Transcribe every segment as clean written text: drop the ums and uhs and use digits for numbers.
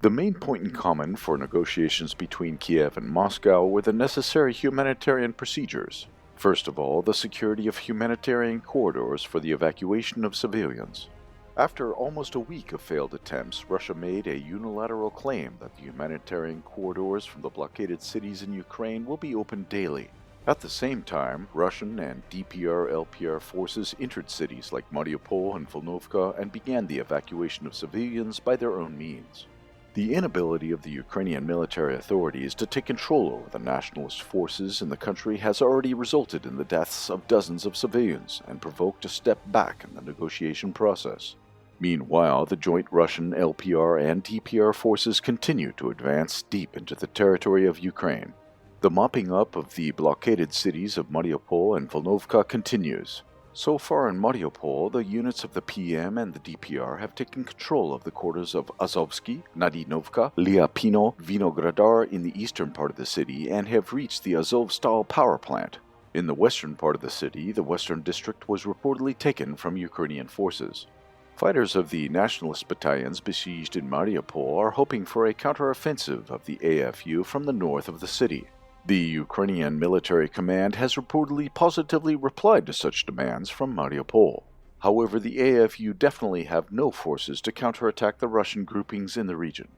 The main point in common for negotiations between Kiev and Moscow were the necessary humanitarian procedures. First of all, the security of humanitarian corridors for the evacuation of civilians. After almost a week of failed attempts, Russia made a unilateral claim that the humanitarian corridors from the blockaded cities in Ukraine will be opened daily. At the same time, Russian and DPR-LPR forces entered cities like Mariupol and Volnovka and began the evacuation of civilians by their own means. The inability of the Ukrainian military authorities to take control over the nationalist forces in the country has already resulted in the deaths of dozens of civilians and provoked a step back in the negotiation process. Meanwhile, the joint Russian LPR and DPR forces continue to advance deep into the territory of Ukraine. The mopping up of the blockaded cities of Mariupol and Volnovka continues. So far in Mariupol, the units of the PM and the DPR have taken control of the quarters of Azovsky, Nadinovka, Lyapino, Vinogradar in the eastern part of the city and have reached the Azovstal power plant. In the western part of the city, the western district was reportedly taken from Ukrainian forces. Fighters of the nationalist battalions besieged in Mariupol are hoping for a counteroffensive of the AFU from the north of the city. The Ukrainian military command has reportedly positively replied to such demands from Mariupol. However, the AFU definitely have no forces to counterattack the Russian groupings in the region.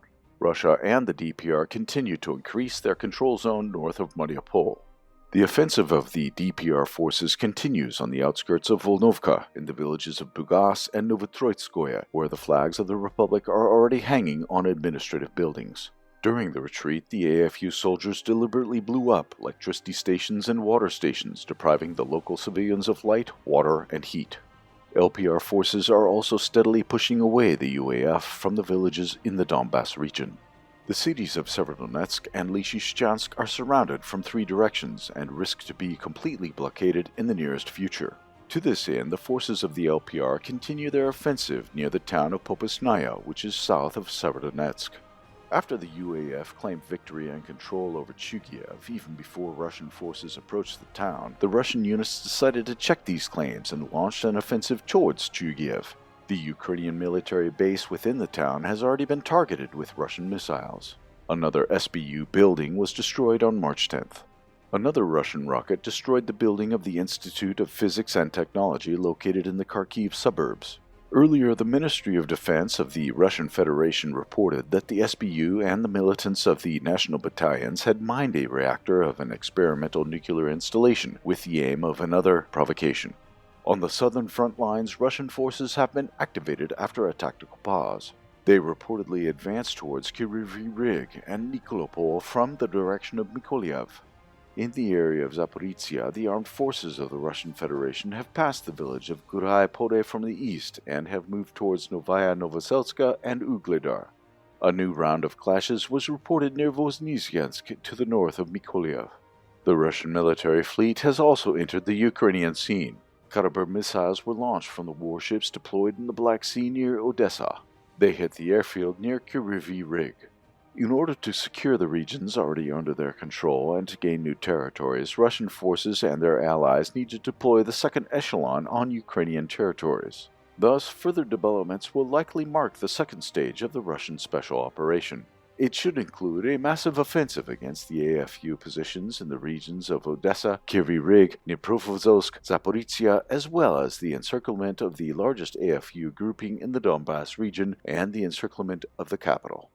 Russia and the DPR continue to increase their control zone north of Mariupol. The offensive of the DPR forces continues on the outskirts of Volnovka, in the villages of Bugas and Novotroitskoye, where the flags of the Republic are already hanging on administrative buildings. During the retreat, the AFU soldiers deliberately blew up electricity stations and water stations, depriving the local civilians of light, water, and heat. LPR forces are also steadily pushing away the UAF from the villages in the Donbass region. The cities of Severodonetsk and Lysychansk are surrounded from three directions and risk to be completely blockaded in the nearest future. To this end, the forces of the LPR continue their offensive near the town of Popasnaya, which is south of Severodonetsk. After the UAF claimed victory and control over Chugiev, even before Russian forces approached the town, the Russian units decided to check these claims and launched an offensive towards Chugiev. The Ukrainian military base within the town has already been targeted with Russian missiles. Another SBU building was destroyed on March 10th. Another Russian rocket destroyed the building of the Institute of Physics and Technology located in the Kharkiv suburbs. Earlier, the Ministry of Defense of the Russian Federation reported that the SBU and the militants of the national battalions had mined a reactor of an experimental nuclear installation with the aim of another provocation. On the southern front lines, Russian forces have been activated after a tactical pause. They reportedly advanced towards Kryvyi Rih and Nikolopol from the direction of Mykolaiv. In the area of Zaporizhia, the armed forces of the Russian Federation have passed the village of Gurai Pode from the east and have moved towards Novaya Novoselska and Ugledar. A new round of clashes was reported near Voznesensk to the north of Mykolaiv. The Russian military fleet has also entered the Ukrainian scene. Kalibr missiles were launched from the warships deployed in the Black Sea near Odessa. They hit the airfield near Kryvyi Rih. In order to secure the regions already under their control and to gain new territories, Russian forces and their allies need to deploy the second echelon on Ukrainian territories. Thus, further developments will likely mark the second stage of the Russian special operation. It should include a massive offensive against the AFU positions in the regions of Odessa, Kryvyi Rih, Dnipropetrovsk, Zaporizhia, as well as the encirclement of the largest AFU grouping in the Donbass region and the encirclement of the capital.